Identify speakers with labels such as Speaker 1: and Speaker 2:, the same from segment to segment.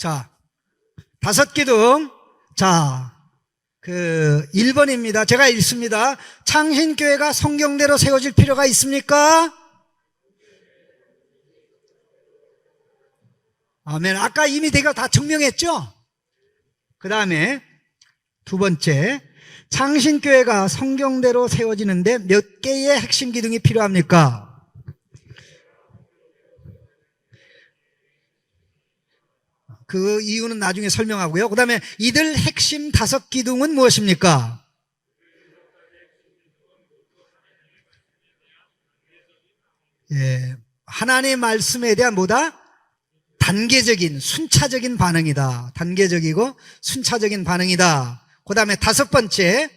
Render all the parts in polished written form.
Speaker 1: 자, 다섯 기둥. 자, 1번입니다. 제가 읽습니다. 창신교회가 성경대로 세워질 필요가 있습니까? 아멘. 아까 이미 내가 다 증명했죠? 그 다음에 두 번째, 창신교회가 성경대로 세워지는데 몇 개의 핵심 기둥이 필요합니까? 그 이유는 나중에 설명하고요. 그 다음에 이들 핵심 다섯 기둥은 무엇입니까? 예, 하나님의 말씀에 대한 뭐다? 단계적인, 순차적인 반응이다. 단계적이고 순차적인 반응이다. 그 다음에 다섯 번째,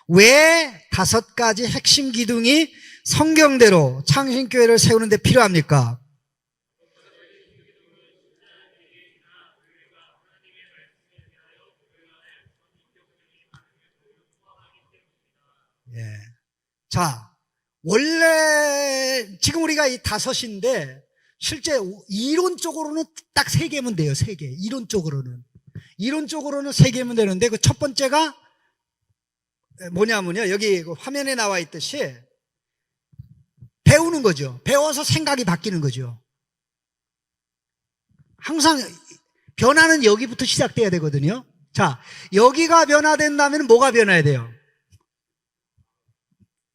Speaker 1: 왜 다섯 가지 핵심 기둥이 성경대로 창신교회를 세우는 데 필요합니까? 예. 자, 원래 지금 우리가 이 다섯인데 실제 이론적으로는 딱 세 개면 돼요. 세 개. 이론적으로는 세 개면 되는데 그 첫 번째가 뭐냐면요. 여기 화면에 나와 있듯이 배우는 거죠. 배워서 생각이 바뀌는 거죠. 항상 변화는 여기부터 시작돼야 되거든요. 자, 여기가 변화된다면 뭐가 변해야 돼요?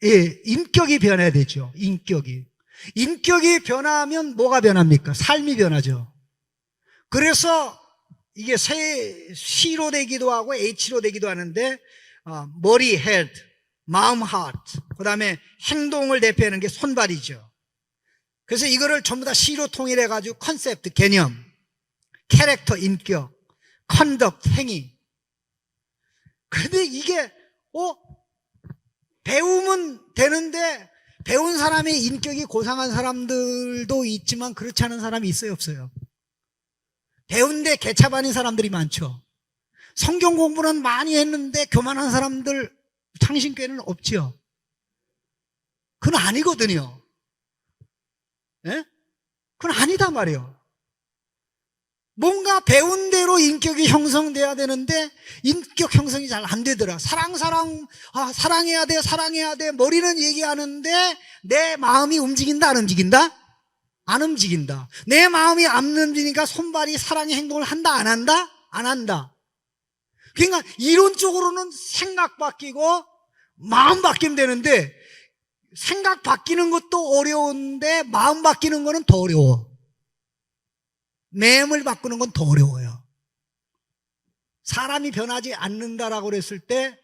Speaker 1: 예, 인격이 변해야 되죠. 인격이 변하면 뭐가 변합니까? 삶이 변하죠. 그래서 이게 C로 되기도 하고 H로 되기도 하는데 머리, head, 마음, heart, 그 다음에 행동을 대표하는 게 손발이죠. 그래서 이거를 전부 다 C로 통일해가지고 컨셉트, 개념, 캐릭터, 인격, 컨덕트, 행위. 그런데 이게 배우면 되는데 배운 사람의 인격이 고상한 사람들도 있지만 그렇지 않은 사람이 있어요, 없어요? 배운데 개차반인 사람들이 많죠. 성경 공부는 많이 했는데 교만한 사람들 창신교회는 없지요. 그건 아니거든요. 예? 그건 아니다 말이에요. 뭔가 배운 대로 인격이 형성돼야 되는데 인격 형성이 잘 안 되더라. 사랑해야 돼. 머리는 얘기하는데 내 마음이 움직인다, 안 움직인다? 안 움직인다. 내 마음이 안 움직이니까 손발이 사랑의 행동을 한다, 안 한다? 안 한다. 그러니까 이론적으로는 생각 바뀌고 마음 바뀌면 되는데 생각 바뀌는 것도 어려운데 마음 바뀌는 거는 더 어려워. 매물 바꾸는 건 더 어려워요. 사람이 변하지 않는다라고 그랬을 때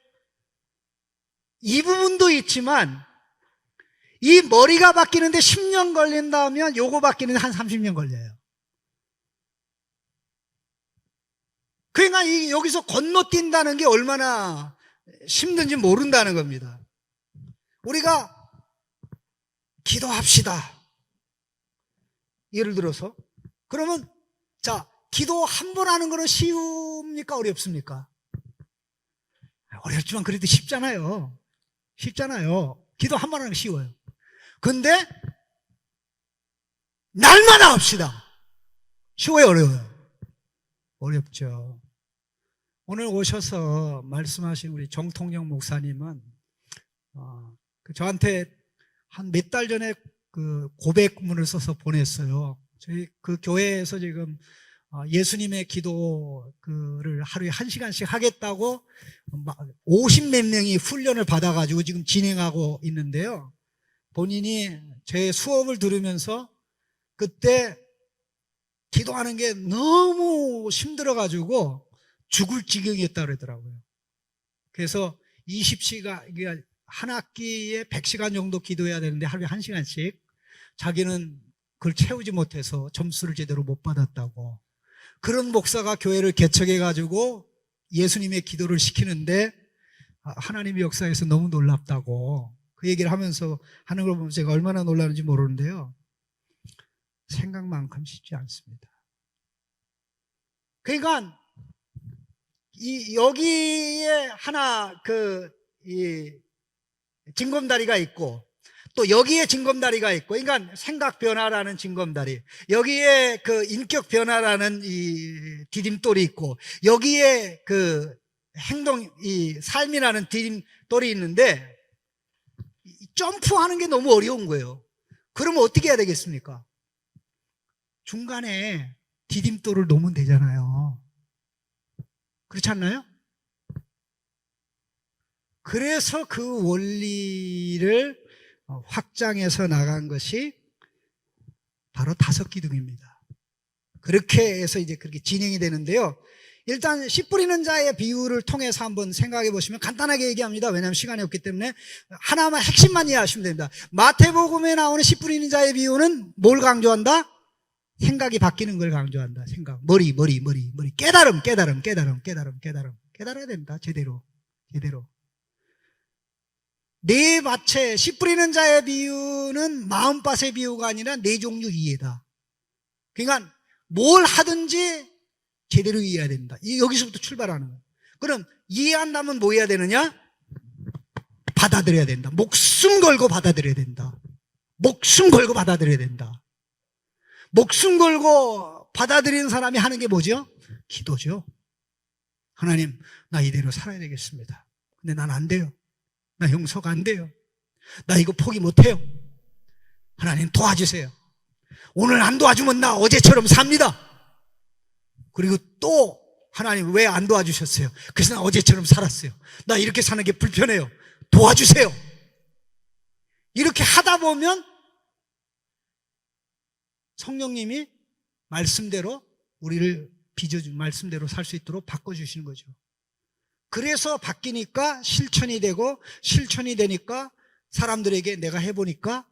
Speaker 1: 이 부분도 있지만 이 머리가 바뀌는데 10년 걸린다면 요거 바뀌는데 한 30년 걸려요. 그러니까 여기서 건너뛴다는 게 얼마나 힘든지 모른다는 겁니다. 우리가 기도합시다. 예를 들어서 그러면 자, 기도 한 번 하는 거는 쉬웁니까? 어렵습니까? 어렵지만 그래도 쉽잖아요. 기도 한 번 하는 거 쉬워요. 근데 날마다 합시다. 쉬워요, 어려워요? 어렵죠. 오늘 오셔서 말씀하신 우리 정통영 목사님은 저한테 한 몇 달 전에 그 고백문을 써서 보냈어요. 저희 그 교회에서 지금 예수님의 기도를 하루에 1시간씩 하겠다고 50몇 명이 훈련을 받아가지고 지금 진행하고 있는데요. 본인이 제 수업을 들으면서 그때 기도하는 게 너무 힘들어가지고 죽을 지경이었다 그러더라고요. 그래서 20시간, 한 학기에 100시간 정도 기도해야 되는데 하루에 1시간씩 자기는 그걸 채우지 못해서 점수를 제대로 못 받았다고. 그런 목사가 교회를 개척해가지고 예수님의 기도를 시키는데 하나님의 역사에서 너무 놀랍다고 그 얘기를 하면서 하는 걸 보면 제가 얼마나 놀라는지 모르는데요. 생각만큼 쉽지 않습니다. 그러니까 여기에 하나 징검다리가 있고 또 여기에 징검다리가 있고, 그러니까 생각 변화라는 징검다리, 여기에 그 인격 변화라는 이 디딤돌이 있고, 여기에 그 행동, 이 삶이라는 디딤돌이 있는데, 점프하는 게 너무 어려운 거예요. 그러면 어떻게 해야 되겠습니까? 중간에 디딤돌을 놓으면 되잖아요. 그렇지 않나요? 그래서 그 원리를 확장해서 나간 것이 바로 다섯 기둥입니다. 그렇게 해서 이제 그렇게 진행이 되는데요. 일단 씨 뿌리는 자의 비유를 통해서 한번 생각해 보시면 간단하게 얘기합니다. 왜냐하면 시간이 없기 때문에 하나만 핵심만 이해하시면 됩니다. 마태복음에 나오는 씨 뿌리는 자의 비유는 뭘 강조한다? 생각이 바뀌는 걸 강조한다. 생각. 머리. 깨달음. 깨달아야 된다. 제대로. 네 밭에 씨 뿌리는 자의 비유는 마음밭의 비유가 아니라 네 종류 이해다. 그러니까 뭘 하든지 제대로 이해해야 된다. 여기서부터 출발하는 거예요. 그럼 이해한다면 뭐 해야 되느냐? 받아들여야 된다. 목숨 걸고 받아들여야 된다. 목숨 걸고 받아들이는 사람이 하는 게 뭐죠? 기도죠. 하나님, 나 이대로 살아야 되겠습니다. 근데 난 안 돼요. 나 용서가 안 돼요. 나 이거 포기 못해요. 하나님 도와주세요. 오늘 안 도와주면 나 어제처럼 삽니다. 그리고 또 하나님 왜 안 도와주셨어요? 그래서 나 어제처럼 살았어요. 나 이렇게 사는 게 불편해요. 도와주세요. 이렇게 하다 보면 성령님이 말씀대로 우리를 빚어준 말씀대로 살 수 있도록 바꿔주시는 거죠. 그래서 바뀌니까 실천이 되고, 실천이 되니까 사람들에게 내가 해보니까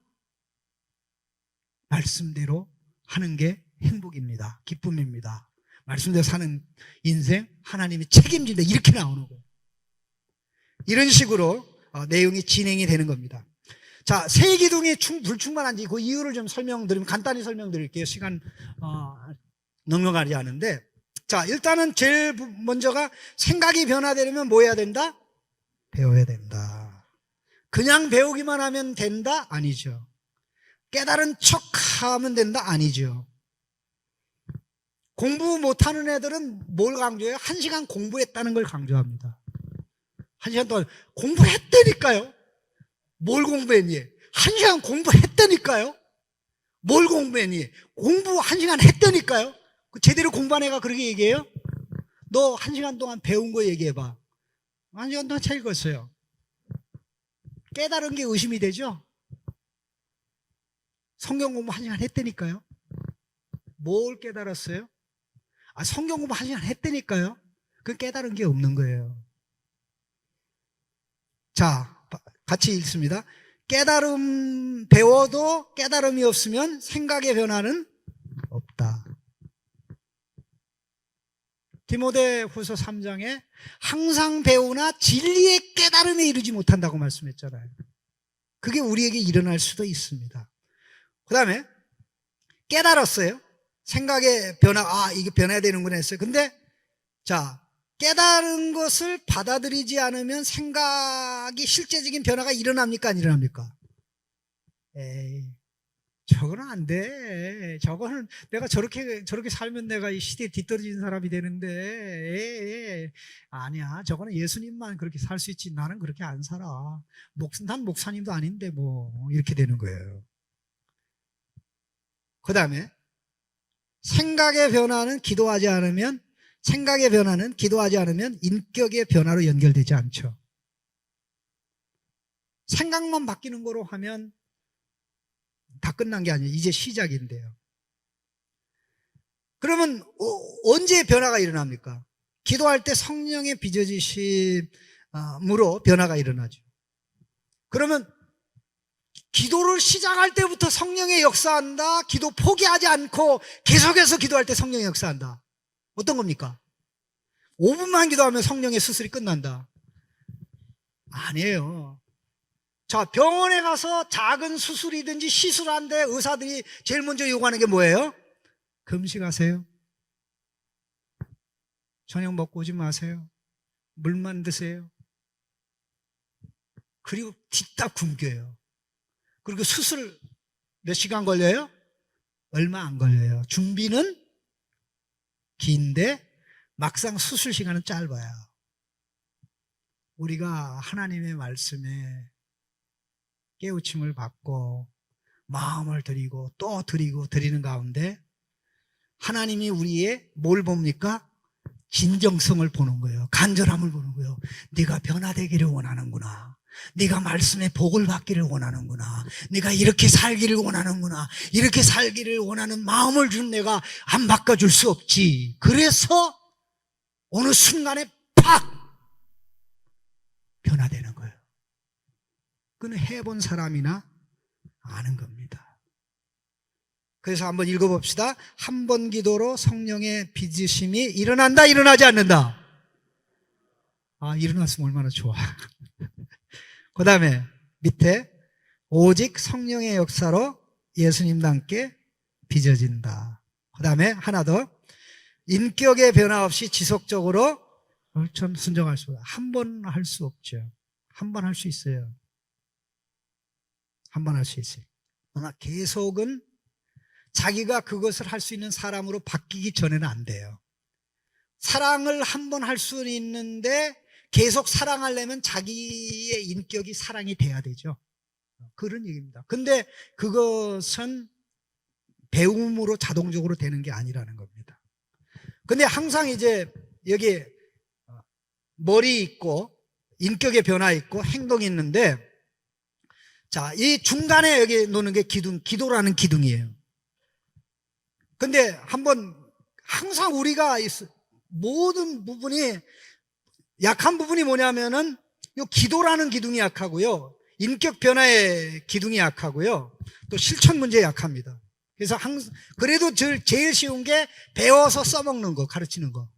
Speaker 1: 말씀대로 하는 게 행복입니다. 기쁨입니다. 말씀대로 사는 인생 하나님이 책임진다. 이렇게 나오는 거예요. 이런 식으로 내용이 진행이 되는 겁니다. 자, 세 기둥이 불충만한지 그 이유를 좀 설명드리면, 간단히 설명드릴게요. 시간 넉넉하지 않은데, 자, 일단은 제일 먼저가 생각이 변화되려면 뭐 해야 된다? 배워야 된다. 그냥 배우기만 하면 된다? 아니죠. 깨달은 척 하면 된다? 아니죠. 공부 못하는 애들은 뭘 강조해요? 1시간 공부했다는 걸 강조합니다. 1시간 동안 공부했다니까요. 뭘 공부했니? 1시간 공부했다니까요. 뭘 공부했니? 공부 1시간 했다니까요. 제대로 공부한 애가 그렇게 얘기해요? 너 1시간 동안 배운 거 얘기해봐. 1시간 동안 책 읽었어요. 깨달은 게 의심이 되죠? 성경 공부 1시간 했다니까요. 뭘 깨달았어요? 성경 공부 1시간 했다니까요. 그 깨달은 게 없는 거예요. 자, 같이 읽습니다. 깨달음 배워도 깨달음이 없으면 생각의 변화는 없다. 디모데후서 3장에 항상 배우나 진리의 깨달음에 이르지 못한다고 말씀했잖아요. 그게 우리에게 일어날 수도 있습니다. 그 다음에 깨달았어요. 생각의 변화, 이게 변해야 되는구나 했어요. 근데 자, 깨달은 것을 받아들이지 않으면 생각이 실제적인 변화가 일어납니까? 안 일어납니까? 에이, 저거는 안 돼. 저거는 내가 저렇게 살면 내가 이 시대에 뒤떨어진 사람이 되는데, 에이, 아니야. 저거는 예수님만 그렇게 살 수 있지. 나는 그렇게 안 살아. 난 목사님도 아닌데 뭐 이렇게 되는 거예요. 그 다음에 생각의 변화는 기도하지 않으면 인격의 변화로 연결되지 않죠. 생각만 바뀌는 거로 하면 다 끝난 게 아니에요. 이제 시작인데요. 그러면 언제 변화가 일어납니까? 기도할 때 성령의 빚어지심으로 변화가 일어나죠. 그러면 기도를 시작할 때부터 성령의 역사한다. 기도 포기하지 않고 계속해서 기도할 때 성령의 역사한다. 어떤 겁니까? 5분만 기도하면 성령의 수술이 끝난다. 아니에요. 자, 병원에 가서 작은 수술이든지 시술하는데 의사들이 제일 먼저 요구하는 게 뭐예요? 금식하세요. 저녁 먹고 오지 마세요. 물만 드세요. 그리고 뒤딱 굶겨요. 그리고 수술 몇 시간 걸려요? 얼마 안 걸려요. 준비는 긴데 막상 수술 시간은 짧아요. 우리가 하나님의 말씀에 깨우침을 받고 마음을 드리고 또 드리는 가운데 하나님이 우리의 뭘 봅니까? 진정성을 보는 거예요. 간절함을 보는 거예요. 네가 변화되기를 원하는구나. 네가 말씀에 복을 받기를 원하는구나. 네가 이렇게 살기를 원하는구나. 이렇게 살기를 원하는 마음을 준 내가 안 바꿔줄 수 없지. 그래서 어느 순간에 팍 변화되는 거예요. 그건 해본 사람이나 아는 겁니다. 그래서 한번 읽어봅시다. 한 번 기도로 성령의 빚으심이 일어난다, 일어나지 않는다? 일어났으면 얼마나 좋아. 그 다음에 밑에 오직 성령의 역사로 예수님과 함께 빚어진다. 그 다음에 하나 더, 인격의 변화 없이 지속적으로 참 순종할 수 없어요. 한 번 할 수 없죠. 한 번 할 수 있어요. 한 번 할 수 있어요. 그러나 계속은 자기가 그것을 할 수 있는 사람으로 바뀌기 전에는 안 돼요. 사랑을 한 번 할 수는 있는데 계속 사랑하려면 자기의 인격이 사랑이 돼야 되죠. 그런 얘기입니다. 근데 그것은 배움으로 자동적으로 되는 게 아니라는 겁니다. 근데 항상 이제 여기 머리 있고 인격의 변화 있고 행동이 있는데, 자, 이 중간에 여기 놓는 게 기도라는 기둥이에요. 근데 한번 항상 우리가 모든 부분이 약한 부분이 뭐냐면은 요 기도라는 기둥이 약하고요, 인격 변화의 기둥이 약하고요, 또 실천 문제에 약합니다. 그래서 그래도 제일 쉬운 게 배워서 써먹는 거, 가르치는 거.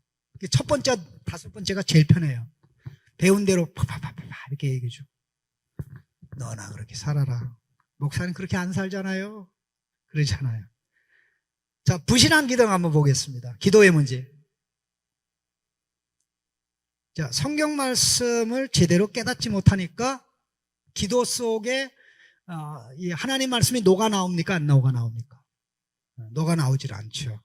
Speaker 1: 첫 번째, 다섯 번째가 제일 편해요. 배운 대로 파파파파 이렇게 얘기해줘. 너나 그렇게 살아라. 목사님 그렇게 안 살잖아요. 그러잖아요. 자, 부실한 기도 한번 보겠습니다. 기도의 문제. 자, 성경 말씀을 제대로 깨닫지 못하니까 기도 속에 이 하나님 말씀이 녹아 나옵니까? 안 녹아 나옵니까? 녹아 나오질 않죠.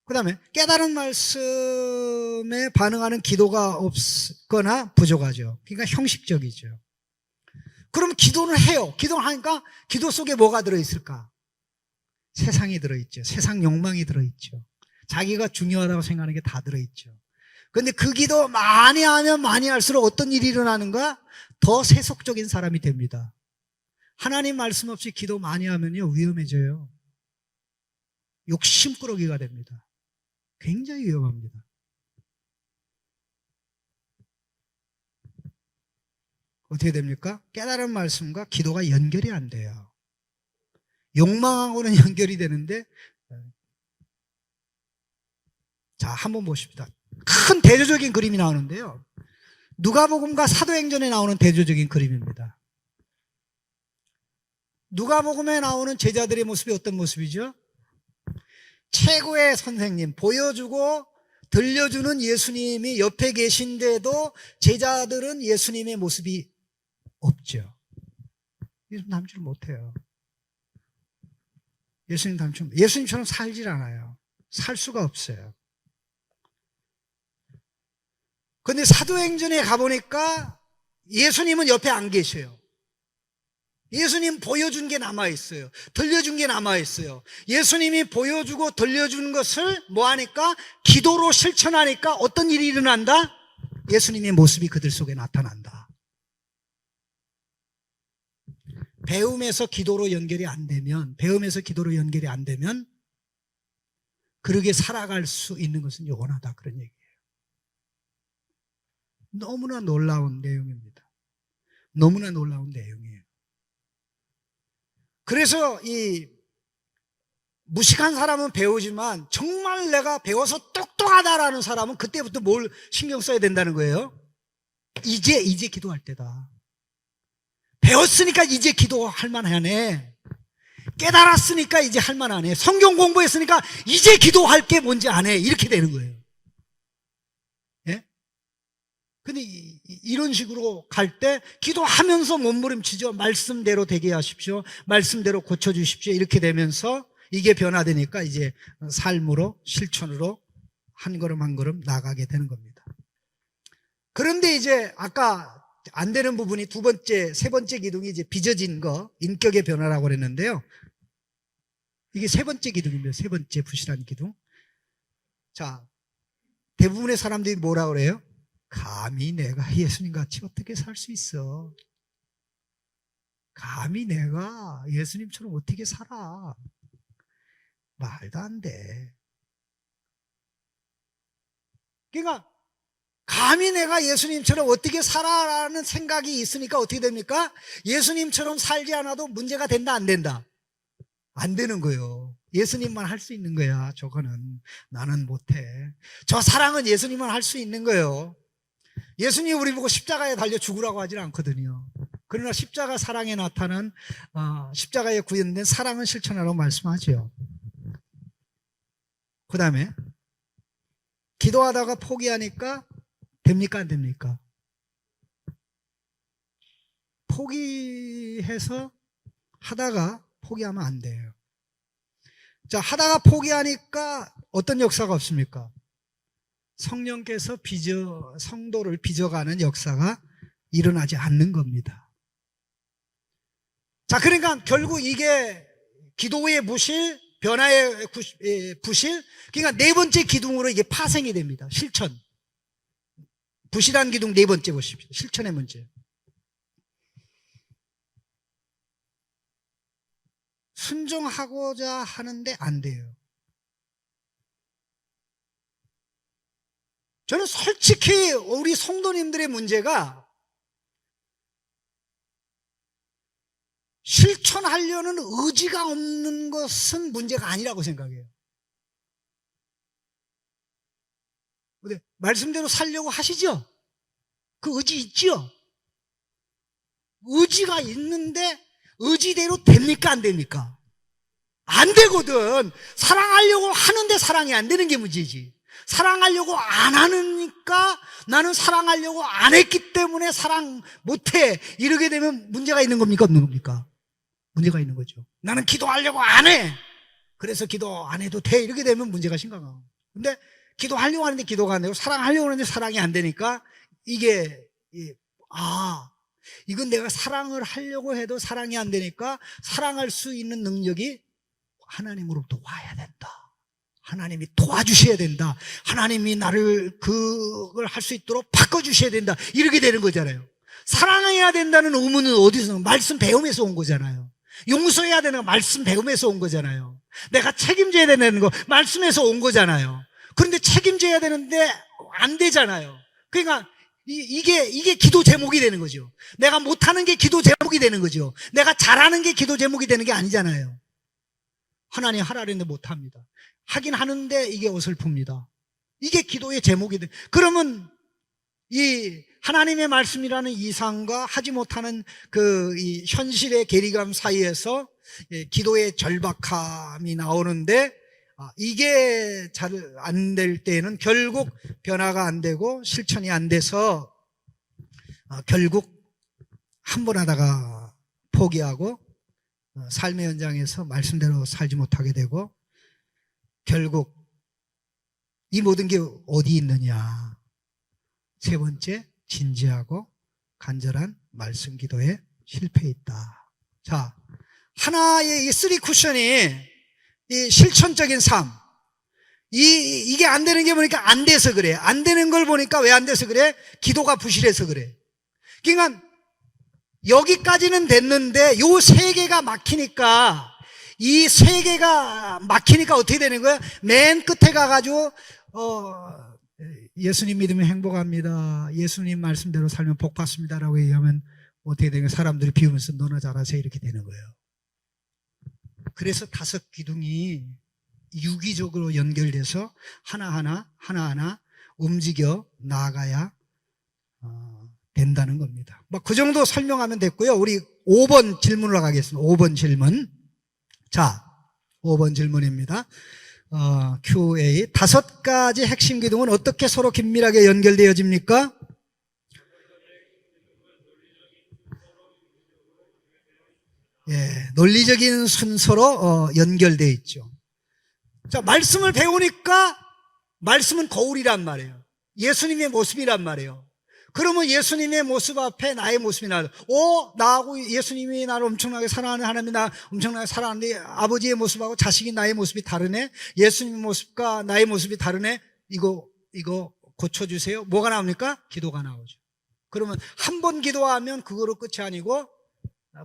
Speaker 1: 그 다음에 깨달은 말씀에 반응하는 기도가 없거나 부족하죠. 그러니까 형식적이죠. 그럼 기도를 해요. 기도를 하니까 기도 속에 뭐가 들어있을까? 세상이 들어있죠. 세상 욕망이 들어있죠. 자기가 중요하다고 생각하는 게 다 들어있죠. 그런데 그 기도 많이 하면 많이 할수록 어떤 일이 일어나는가? 더 세속적인 사람이 됩니다. 하나님 말씀 없이 기도 많이 하면요, 위험해져요. 욕심꾸러기가 됩니다. 굉장히 위험합니다. 어떻게 됩니까? 깨달은 말씀과 기도가 연결이 안 돼요. 욕망하고는 연결이 되는데, 자, 한번 보십시다. 큰 대조적인 그림이 나오는데요, 누가복음과 사도행전에 나오는 대조적인 그림입니다. 누가복음에 나오는 제자들의 모습이 어떤 모습이죠? 최고의 선생님, 보여주고 들려주는 예수님이 옆에 계신데도 제자들은 예수님의 모습이 없죠. 예수님 닮지 못해요. 예수님처럼 살질 않아요. 살 수가 없어요. 그런데 사도행전에 가보니까 예수님은 옆에 안 계셔요. 예수님 보여준 게 남아있어요. 들려준 게 남아있어요. 예수님이 보여주고 들려준 것을 뭐하니까? 기도로 실천하니까 어떤 일이 일어난다? 예수님의 모습이 그들 속에 나타난다. 배움에서 기도로 연결이 안 되면, 그러게 살아갈 수 있는 것은 영원하다, 그런 얘기예요. 너무나 놀라운 내용입니다. 너무나 놀라운 내용이에요. 그래서 이 무식한 사람은 배우지만 정말 내가 배워서 똑똑하다라는 사람은 그때부터 뭘 신경 써야 된다는 거예요? 이제 기도할 때다. 배웠으니까 이제 기도할 만하네. 깨달았으니까 이제 할 만하네. 성경 공부했으니까 이제 기도할 게 뭔지 아네. 이렇게 되는 거예요. 예? 근데 이런 식으로 갈 때 기도하면서 몸부림치죠. 말씀대로 되게 하십시오. 말씀대로 고쳐주십시오. 이렇게 되면서 이게 변화되니까 이제 삶으로, 실천으로 한 걸음 한 걸음 나가게 되는 겁니다. 그런데 이제 아까 안 되는 부분이 두 번째, 세 번째 기둥이 이제 빚어진 거, 인격의 변화라고 그랬는데요. 이게 세 번째 기둥입니다. 세 번째 부실한 기둥. 자, 대부분의 사람들이 뭐라 그래요? 감히 내가 예수님 같이 어떻게 살 수 있어? 감히 내가 예수님처럼 어떻게 살아? 말도 안 돼. 그러니까 감히 내가 예수님처럼 어떻게 살아라는 생각이 있으니까 어떻게 됩니까? 예수님처럼 살지 않아도 문제가 된다, 안 된다? 안 되는 거예요. 예수님만 할 수 있는 거야. 저거는 나는 못해. 저 사랑은 예수님만 할 수 있는 거예요. 예수님이 우리 보고 십자가에 달려 죽으라고 하질 않거든요. 그러나 십자가 사랑에 나타난 십자가에 구현된 사랑은 실천하라고 말씀하죠. 그 다음에 기도하다가 포기하니까 됩니까, 안 됩니까? 포기해서 하다가 포기하면 안 돼요. 자, 하다가 포기하니까 어떤 역사가 없습니까? 성령께서 성도를 빚어가는 역사가 일어나지 않는 겁니다. 자, 그러니까 결국 이게 기도의 부실, 변화의 부실, 그러니까 네 번째 기둥으로 이게 파생이 됩니다. 실천. 부실한 기둥 네 번째 보십시오. 실천의 문제. 순종하고자 하는데 안 돼요. 저는 솔직히 우리 성도님들의 문제가 실천하려는 의지가 없는 것은 문제가 아니라고 생각해요. 근데 말씀대로 살려고 하시죠? 그 의지 있죠? 의지가 있는데 의지대로 됩니까, 안 됩니까? 안 되거든. 사랑하려고 하는데 사랑이 안 되는 게 문제지. 사랑하려고 안 하니까 나는 사랑하려고 안 했기 때문에 사랑 못해. 이러게 되면 문제가 있는 겁니까, 없는 겁니까? 문제가 있는 거죠. 나는 기도하려고 안 해. 그래서 기도 안 해도 돼. 이렇게 되면 문제가 심각하고. 근데 기도하려고 하는데 기도가 안 되고 사랑하려고 하는데 사랑이 안 되니까 이게 이건 내가 사랑을 하려고 해도 사랑이 안 되니까 사랑할 수 있는 능력이 하나님으로부터 와야 된다. 하나님이 도와주셔야 된다. 하나님이 나를 그걸 할 수 있도록 바꿔주셔야 된다. 이렇게 되는 거잖아요. 사랑해야 된다는 의무는 어디서? 말씀 배움에서 온 거잖아요. 용서해야 되는 거 말씀 배움에서 온 거잖아요. 내가 책임져야 되는 거 말씀에서 온 거잖아요. 그런데 책임져야 되는데 안 되잖아요. 그러니까 이게 기도 제목이 되는 거죠. 내가 못하는 게 기도 제목이 되는 거죠. 내가 잘하는 게 기도 제목이 되는 게 아니잖아요. 하나님 하라 그랬는데 못합니다. 하긴 하는데 이게 어설픕니다. 이게 기도의 제목이 돼. 그러면 이 하나님의 말씀이라는 이상과 하지 못하는 이 현실의 괴리감 사이에서 기도의 절박함이 나오는데 이게 잘 안 될 때에는 결국 변화가 안 되고 실천이 안 돼서 결국 한 번 하다가 포기하고 삶의 현장에서 말씀대로 살지 못하게 되고 결국 이 모든 게 어디 있느냐? 세 번째, 진지하고 간절한 말씀 기도에 실패해 있다. 자, 하나의 이 쓰리 쿠션이 이 실천적인 삶. 이게 안 되는 게 보니까 안 돼서 그래. 안 되는 걸 보니까 왜 안 돼서 그래? 기도가 부실해서 그래. 그러니까 여기까지는 됐는데 요 세 개가 막히니까 이 세 개가 막히니까 어떻게 되는 거야? 맨 끝에 가가지고 예수님 믿으면 행복합니다. 예수님 말씀대로 살면 복 받습니다라고 얘기하면 어떻게 되는 거야? 사람들이 비우면서 너나 잘하세요 이렇게 되는 거예요. 그래서 다섯 기둥이 유기적으로 연결돼서 하나하나 움직여 나아가야 된다는 겁니다. 그 정도 설명하면 됐고요. 우리 5번 질문으로 가겠습니다. 5번 질문. 자, 5번 질문입니다. QA. 5가지 핵심 기둥은 어떻게 서로 긴밀하게 연결되어집니까? 논리적인 순서로 연결되어 있죠. 자, 말씀을 배우니까 말씀은 거울이란 말이에요. 예수님의 모습이란 말이에요. 그러면 예수님의 모습 앞에 나의 모습이 나하고 예수님이 나를 엄청나게 사랑하는, 하나님이 나 엄청나게 사랑하는데 아버지의 모습하고 자식이 나의 모습이 다르네. 예수님의 모습과 나의 모습이 다르네. 이거 고쳐주세요. 뭐가 나옵니까? 기도가 나오죠. 그러면 한 번 기도하면 그거로 끝이 아니고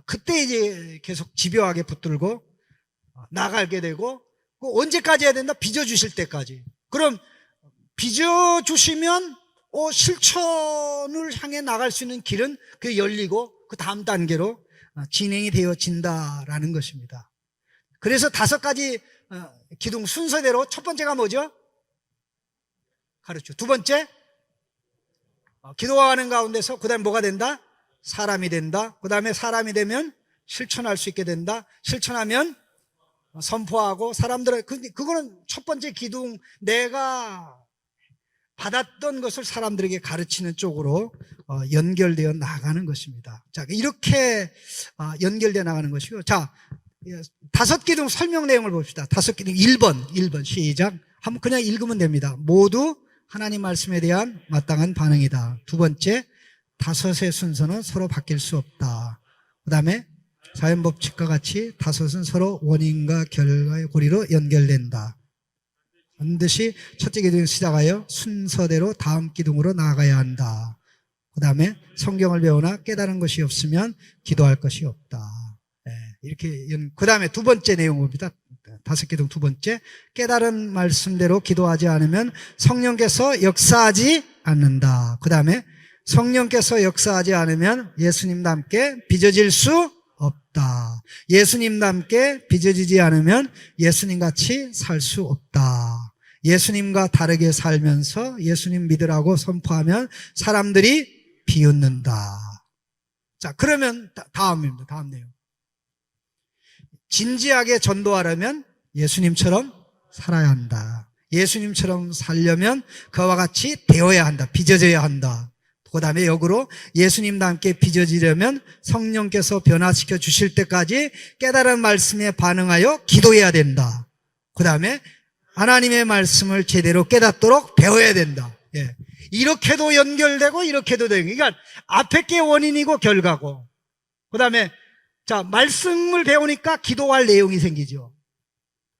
Speaker 1: 그때 이제 계속 집요하게 붙들고 나가게 되고, 언제까지 해야 된다? 빚어주실 때까지. 그럼 빚어주시면 실천을 향해 나갈 수 있는 길은 그 열리고 그 다음 단계로 진행이 되어진다라는 것입니다. 그래서 5가지 기둥 순서대로 첫 번째가 뭐죠? 가르쳐. 두 번째, 기도하는 가운데서 그 다음에 뭐가 된다? 사람이 된다. 그 다음에 사람이 되면 실천할 수 있게 된다. 실천하면 선포하고 사람들은 그거는 첫 번째 기둥, 내가 받았던 것을 사람들에게 가르치는 쪽으로 연결되어 나가는 것입니다. 자, 이렇게 연결되어 나가는 것이고요. 자, 5기둥 설명 내용을 봅시다. 5기둥 1번 시작. 한번 그냥 읽으면 됩니다. 모두 하나님 말씀에 대한 마땅한 반응이다. 두 번째, 5의 순서는 서로 바뀔 수 없다. 그 다음에 자연법칙과 같이 5은 서로 원인과 결과의 고리로 연결된다. 반드시 첫째 기둥에서 시작하여 순서대로 다음 기둥으로 나아가야 한다. 그 다음에 성경을 배우나 깨달은 것이 없으면 기도할 것이 없다. 이렇게 그 다음에 두 번째 내용 봅니다. 5기둥 두 번째, 깨달은 말씀대로 기도하지 않으면 성령께서 역사하지 않는다. 그 다음에 성령께서 역사하지 않으면 예수님과 함께 빚어질 수 없다. 예수님과 함께 빚어지지 않으면 예수님같이 살 수 없다. 예수님과 다르게 살면서 예수님 믿으라고 선포하면 사람들이 비웃는다. 자, 그러면 다음입니다. 다음 내용. 진지하게 전도하려면 예수님처럼 살아야 한다. 예수님처럼 살려면 그와 같이 되어야 한다. 빚어져야 한다. 그 다음에 역으로 예수님과 함께 빚어지려면 성령께서 변화시켜 주실 때까지 깨달은 말씀에 반응하여 기도해야 된다. 그 다음에 하나님의 말씀을 제대로 깨닫도록 배워야 된다. 이렇게도 연결되고 이렇게도 되고, 그러니까 앞에 게 원인이고 결과고, 그 다음에 자, 말씀을 배우니까 기도할 내용이 생기죠.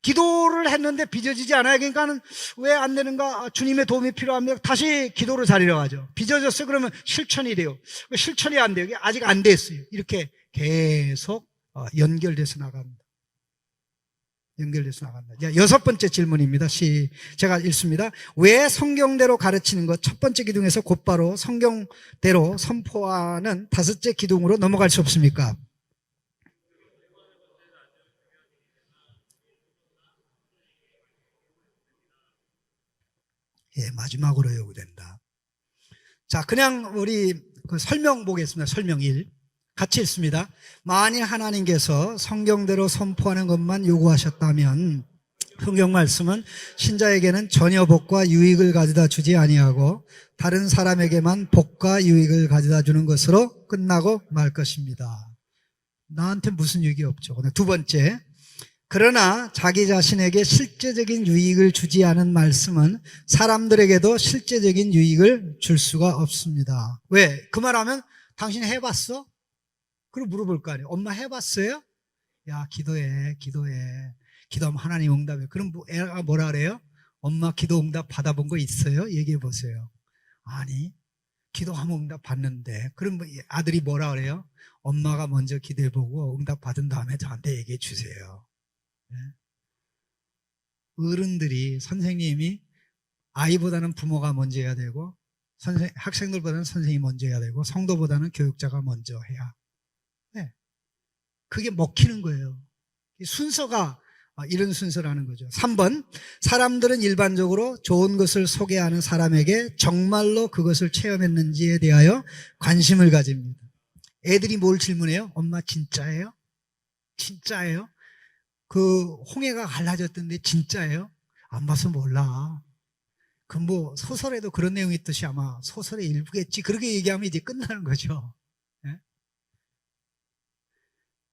Speaker 1: 기도를 했는데 빚어지지 않아요. 그러니까는 왜 안 되는가? 주님의 도움이 필요합니다. 다시 기도를 자리려 하죠. 빚어졌어요. 그러면 실천이 돼요. 실천이 안 돼요. 아직 안 됐어요. 이렇게 계속 연결돼서 나갑니다. 연결돼서 나간다. 자, 6번째 질문입니다. 제가 읽습니다. 왜 성경대로 가르치는 것 첫 번째 기둥에서 곧바로 성경대로 선포하는 5째 기둥으로 넘어갈 수 없습니까? 마지막으로 요구된다. 자, 그냥 우리 그 설명 보겠습니다. 설명 1. 같이 읽습니다. 만일 하나님께서 성경대로 선포하는 것만 요구하셨다면 성경 말씀은 신자에게는 전혀 복과 유익을 가져다 주지 아니하고 다른 사람에게만 복과 유익을 가져다 주는 것으로 끝나고 말 것입니다. 나한테 무슨 유익이 없죠. 두 번째, 그러나 자기 자신에게 실제적인 유익을 주지 않은 말씀은 사람들에게도 실제적인 유익을 줄 수가 없습니다. 왜? 그 말하면 당신 해봤어? 그리고 물어볼 거 아니에요. 엄마 해봤어요? 야, 기도해. 기도하면 하나님 응답해. 그럼 애가 뭐라 그래요? 엄마 기도 응답 받아본 거 있어요? 얘기해 보세요. 아니, 기도하면 응답 받는데. 그럼 아들이 뭐라 그래요? 엄마가 먼저 기도해보고 응답 받은 다음에 저한테 얘기해 주세요. 어른들이, 선생님이 아이보다는 부모가 먼저 해야 되고, 학생들보다는 선생님이 먼저 해야 되고, 성도보다는 교육자가 먼저 해야. 그게 먹히는 거예요. 순서가 이런 순서라는 거죠. 3번, 사람들은 일반적으로 좋은 것을 소개하는 사람에게 정말로 그것을 체험했는지에 대하여 관심을 가집니다. 애들이 뭘 질문해요? 엄마 진짜예요? 진짜예요? 그 홍해가 갈라졌던데 진짜예요? 안 봐서 몰라. 그 소설에도 그런 내용이 있듯이 아마 소설의 일부겠지. 그렇게 얘기하면 이제 끝나는 거죠.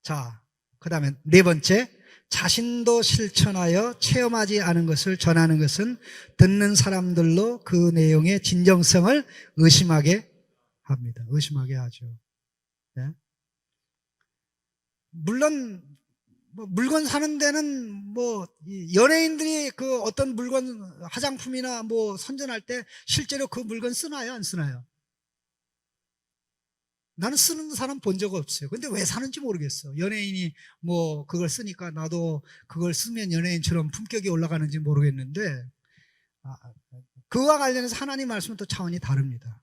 Speaker 1: 자, 그 다음에 네 번째, 자신도 실천하여 체험하지 않은 것을 전하는 것은 듣는 사람들로 그 내용의 진정성을 의심하게 합니다. 의심하게 하죠. 네? 물론 물건 사는 데는 연예인들이 그 어떤 물건 화장품이나 선전할 때 실제로 그 물건 쓰나요, 안 쓰나요? 나는 쓰는 사람 본 적 없어요. 근데 왜 사는지 모르겠어. 연예인이 그걸 쓰니까 나도 그걸 쓰면 연예인처럼 품격이 올라가는지 모르겠는데, 그와 관련해서 하나님 말씀은 또 차원이 다릅니다.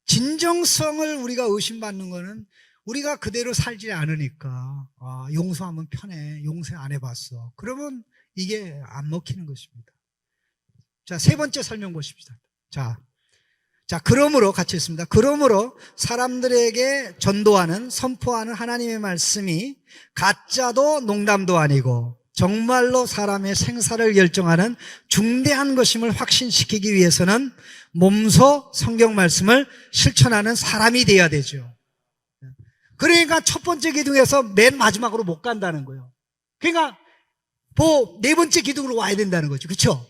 Speaker 1: 진정성을 우리가 의심받는 거는 우리가 그대로 살지 않으니까, 용서하면 편해, 용서 안 해봤어, 그러면 이게 안 먹히는 것입니다. 자, 세 번째 설명 보십시다. 자, 그러므로 같이 있습니다. 그러므로 사람들에게 전도하는, 선포하는 하나님의 말씀이 가짜도 농담도 아니고 정말로 사람의 생사를 결정하는 중대한 것임을 확신시키기 위해서는 몸소 성경 말씀을 실천하는 사람이 돼야 되죠. 그러니까 첫 번째 기둥에서 맨 마지막으로 못 간다는 거예요. 그러니까 네 번째 기둥으로 와야 된다는 거죠. 그렇죠?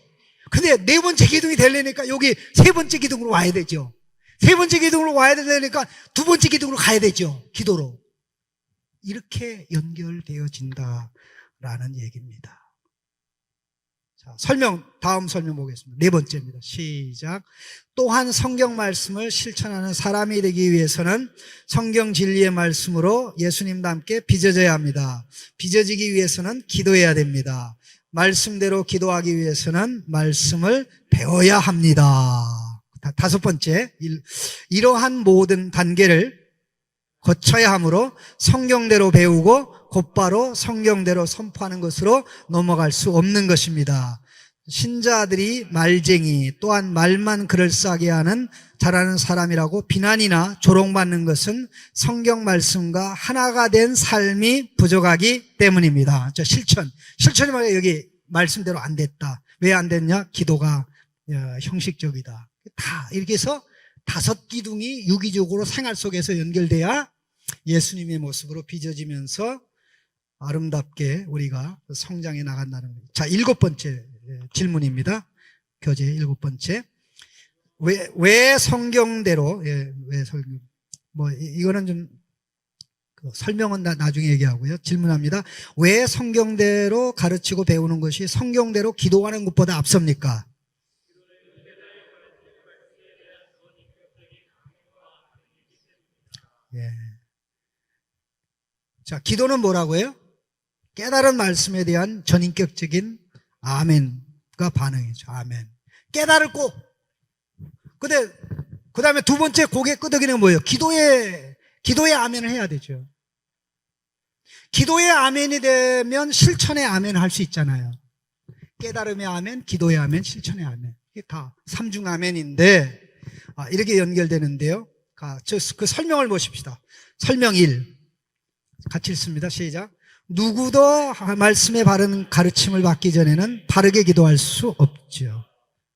Speaker 1: 근데 네 번째 기둥이 되려니까 여기 세 번째 기둥으로 와야 되죠. 세 번째 기둥으로 와야 되려니까 두 번째 기둥으로 가야 되죠. 기도로. 이렇게 연결되어진다라는 얘기입니다. 자, 다음 설명 보겠습니다. 네 번째입니다. 시작. 또한 성경 말씀을 실천하는 사람이 되기 위해서는 성경 진리의 말씀으로 예수님과 함께 빚어져야 합니다. 빚어지기 위해서는 기도해야 됩니다. 말씀대로 기도하기 위해서는 말씀을 배워야 합니다. 다섯 번째, 이러한 모든 단계를 거쳐야 하므로 성경대로 배우고 곧바로 성경대로 선포하는 것으로 넘어갈 수 없는 것입니다. 신자들이 말쟁이, 또한 말만 그럴싸하게 하는 잘하는 사람이라고 비난이나 조롱받는 것은 성경 말씀과 하나가 된 삶이 부족하기 때문입니다. 실천이 말이야. 여기 말씀대로 안 됐다. 왜 안 됐냐? 기도가 형식적이다. 다 이렇게 해서 다섯 기둥이 유기적으로 생활 속에서 연결돼야 예수님의 모습으로 빚어지면서 아름답게 우리가 성장해 나간다는 거예요. 자, 일곱 번째 질문입니다. 교재 일곱 번째. 왜 성경대로, 왜 성경, 이거는 좀, 설명은 나중에 얘기하고요. 질문합니다. 왜 성경대로 가르치고 배우는 것이 성경대로 기도하는 것보다 앞섭니까? 예. 자, 기도는 뭐라고요? 깨달은 말씀에 대한 전인격적인 아멘과 반응이죠. 아멘. 깨달고, 그 다음에 두 번째 고개 끄덕이는 뭐예요? 기도의 아멘을 해야 되죠. 기도의 아멘이 되면 실천의 아멘을 할 수 있잖아요. 깨달음의 아멘, 기도의 아멘, 실천의 아멘. 이게 다 삼중 아멘인데, 이렇게 연결되는데요. 그 설명을 보십시다. 설명 1. 같이 읽습니다. 시작. 누구도 말씀의 바른 가르침을 받기 전에는 바르게 기도할 수 없죠.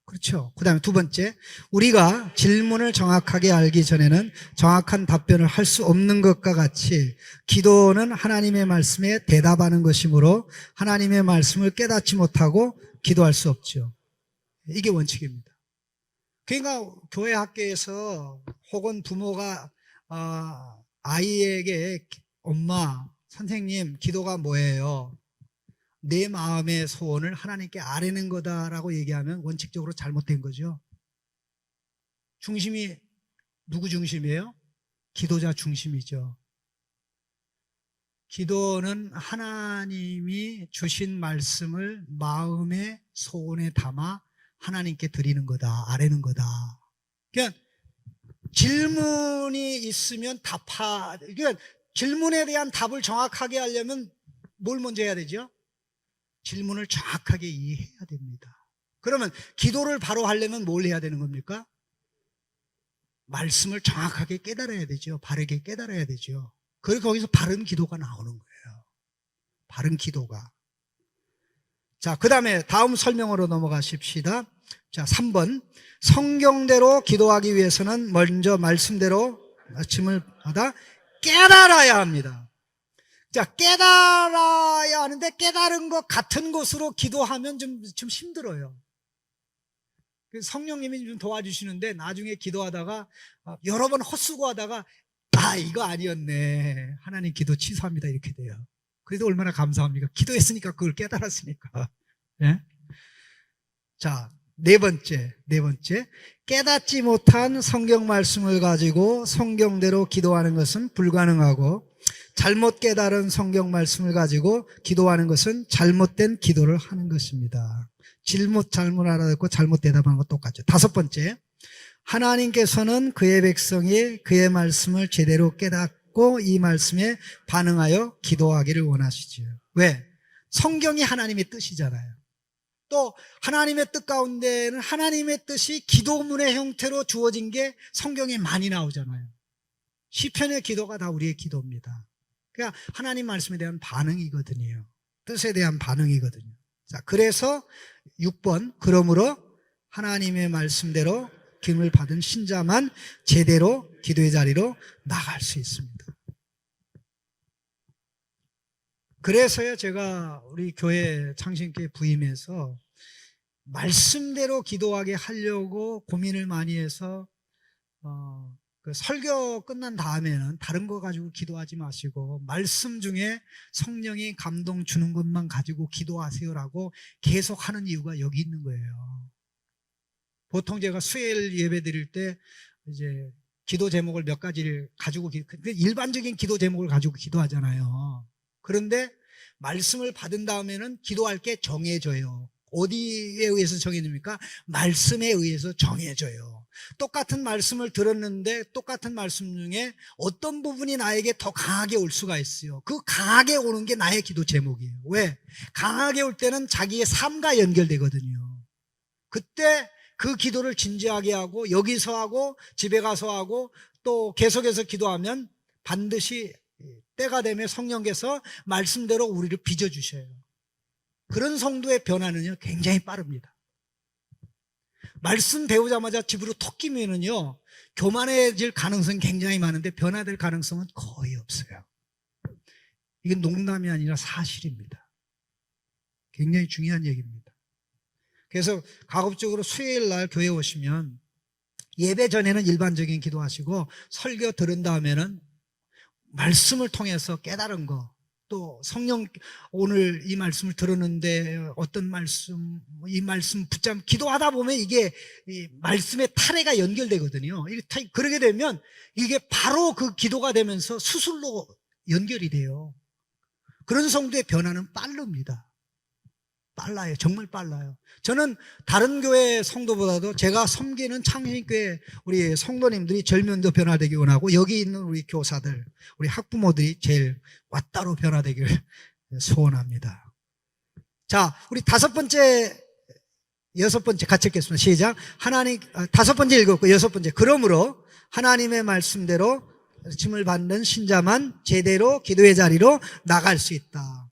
Speaker 1: 그렇죠. 그 다음에 두 번째, 우리가 질문을 정확하게 알기 전에는 정확한 답변을 할 수 없는 것과 같이 기도는 하나님의 말씀에 대답하는 것이므로 하나님의 말씀을 깨닫지 못하고 기도할 수 없죠. 이게 원칙입니다. 그러니까 교회 학교에서 혹은 부모가 아이에게 엄마, 선생님, 기도가 뭐예요? 내 마음의 소원을 하나님께 아뢰는 거다라고 얘기하면 원칙적으로 잘못된 거죠. 중심이 누구 중심이에요? 기도자 중심이죠. 기도는 하나님이 주신 말씀을 마음의 소원에 담아 하나님께 드리는 거다, 아뢰는 거다. 그러니까 질문이 있으면 그러니까 질문에 대한 답을 정확하게 하려면 뭘 먼저 해야 되죠? 질문을 정확하게 이해해야 됩니다. 그러면 기도를 바로 하려면 뭘 해야 되는 겁니까? 말씀을 정확하게 깨달아야 되죠. 바르게 깨달아야 되죠. 그리고 거기서 바른 기도가 나오는 거예요. 바른 기도가. 자, 그 다음에 다음 설명으로 넘어가십시다. 자, 3번. 성경대로 기도하기 위해서는 먼저 말씀대로 아침을 받아 깨달아야 합니다. 자, 깨달아야 하는데 깨달은 것 같은 것으로 기도하면 좀 힘들어요. 성령님이 좀 도와주시는데 나중에 기도하다가 여러 번 헛수고 하다가 이거 아니었네. 하나님 기도 취소합니다. 이렇게 돼요. 그래도 얼마나 감사합니까? 기도했으니까 그걸 깨달았으니까. 예? 자, 네 번째. 깨닫지 못한 성경 말씀을 가지고 성경대로 기도하는 것은 불가능하고 잘못 깨달은 성경 말씀을 가지고 기도하는 것은 잘못된 기도를 하는 것입니다. 잘못 알아듣고 잘못 대답하는 것 똑같죠. 다섯 번째, 하나님께서는 그의 백성이 그의 말씀을 제대로 깨닫고 이 말씀에 반응하여 기도하기를 원하시죠. 왜? 성경이 하나님의 뜻이잖아요. 또 하나님의 뜻 가운데는 하나님의 뜻이 기도문의 형태로 주어진 게 성경에 많이 나오잖아요. 시편의 기도가 다 우리의 기도입니다. 그러니까 하나님 말씀에 대한 반응이거든요. 뜻에 대한 반응이거든요. 자, 그래서 6번, 그러므로 하나님의 말씀대로 기름을 받은 신자만 제대로 기도의 자리로 나갈 수 있습니다. 그래서요, 제가 우리 교회 창신교회 부임해서 말씀대로 기도하게 하려고 고민을 많이 해서 그 설교 끝난 다음에는 다른 거 가지고 기도하지 마시고 말씀 중에 성령이 감동 주는 것만 가지고 기도하세요라고 계속 하는 이유가 여기 있는 거예요. 보통 제가 수요일 예배 드릴 때 이제 기도 제목을 몇 가지를 가지고 일반적인 기도 제목을 가지고 기도하잖아요. 그런데 말씀을 받은 다음에는 기도할 게 정해져요. 어디에 의해서 정해집니까? 말씀에 의해서 정해져요. 똑같은 말씀을 들었는데 똑같은 말씀 중에 어떤 부분이 나에게 더 강하게 올 수가 있어요. 그 강하게 오는 게 나의 기도 제목이에요. 왜? 강하게 올 때는 자기의 삶과 연결되거든요. 그때 그 기도를 진지하게 하고 여기서 하고 집에 가서 하고 또 계속해서 기도하면 반드시 때가 되면 성령께서 말씀대로 우리를 빚어주셔요. 그런 성도의 변화는요 굉장히 빠릅니다. 말씀 배우자마자 집으로 톡 끼면은요 교만해질 가능성이 굉장히 많은데 변화될 가능성은 거의 없어요. 이건 농담이 아니라 사실입니다. 굉장히 중요한 얘기입니다. 그래서 가급적으로 수요일 날 교회에 오시면 예배 전에는 일반적인 기도하시고 설교 들은 다음에는 말씀을 통해서 깨달은 거, 또 성령 오늘 이 말씀을 들었는데 어떤 말씀, 이 말씀 붙잡고 기도하다 보면 이게 이 말씀의 탈해가 연결되거든요. 그러게 되면 이게 바로 그 기도가 되면서 수술로 연결이 돼요. 그런 성도의 변화는 빠릅니다. 빨라요. 정말 빨라요. 저는 다른 교회 성도보다도 제가 섬기는 창신교회 우리 성도님들이 절면도 변화되기 원하고 여기 있는 우리 교사들, 우리 학부모들이 제일 왔다로 변화되기를 소원합니다. 자, 우리 여섯 번째 같이 읽겠습니다. 시작. 다섯 번째 읽었고 여섯 번째. 그러므로 하나님의 말씀대로 짐을 받는 신자만 제대로 기도의 자리로 나갈 수 있다.